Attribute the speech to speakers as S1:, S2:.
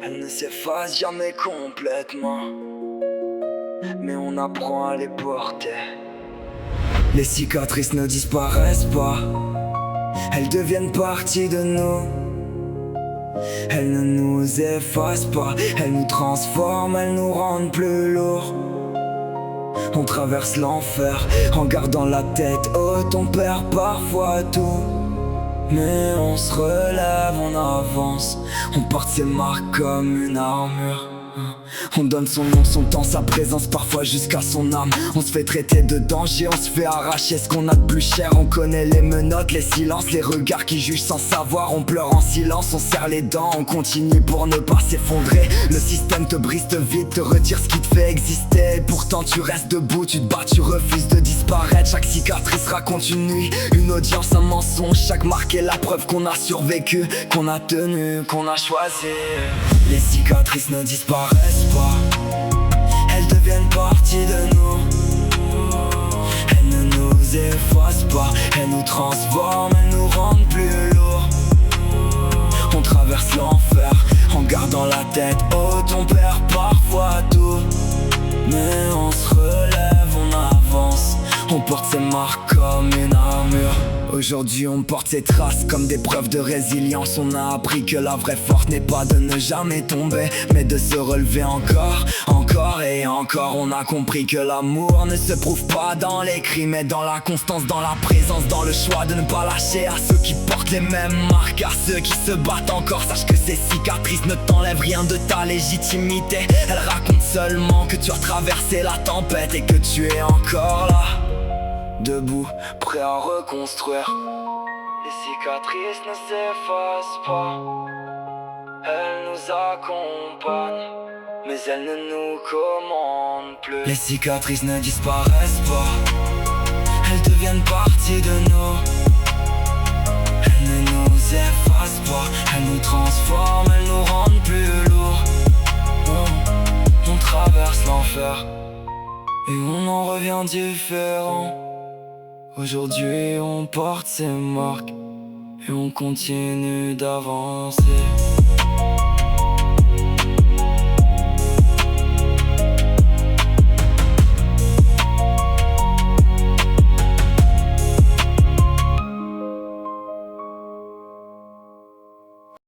S1: elles ne s'effacent jamais complètement, mais on apprend à les porter. Les cicatrices ne disparaissent pas, elles deviennent partie de nous. Elles ne nous effacent pas, elles nous transforment, elles nous rendent plus lourds. On traverse l'enfer en gardant la tête haute, on perd parfois tout, mais on se relève, on avance, on porte ses marques comme une armure. On donne son nom, son temps, sa présence, parfois jusqu'à son âme. On se fait traiter de danger, on se fait arracher ce qu'on a de plus cher. On connaît les menottes, les silences, les regards qui jugent sans savoir. On pleure en silence, on serre les dents, on continue pour ne pas s'effondrer. Le système te brise, te vide, te retire ce qui te fait exister. Et pourtant tu restes debout, tu te bats, tu refuses de disparaître. Chaque cicatrice raconte une nuit, une audience, un mensonge. Chaque marque est la preuve qu'on a survécu, qu'on a tenu, qu'on a choisi. Les cicatrices ne disparaissent pas, elles deviennent partie de nous. Elles ne nous effacent pas, elles nous transforment, elles nous rendent plus lourds. On traverse l'enfer en gardant la tête haute, on perd parfois tout, mais on se relève, on avance, on porte ses marques comme une armure. Aujourd'hui on porte ses traces comme des preuves de résilience. On a appris que la vraie force n'est pas de ne jamais tomber, mais de se relever encore, encore et encore. On a compris que l'amour ne se prouve pas dans les cris, mais dans la constance, dans la présence, dans le choix de ne pas lâcher. À ceux qui portent les mêmes marques, à ceux qui se battent encore, sache que ces cicatrices ne t'enlèvent rien de ta légitimité. Elles racontent seulement que tu as traversé la tempête et que tu es encore là, debout, prêt à reconstruire. Les cicatrices ne s'effacent pas, elles nous accompagnent, mais elles ne nous commandent plus. Les cicatrices ne disparaissent pas, elles deviennent partie de nous. Elles ne nous effacent pas, elles nous transforment, elles nous rendent plus lourds. On traverse l'enfer et on en revient différent. Aujourd'hui on porte ses marques et on continue d'avancer.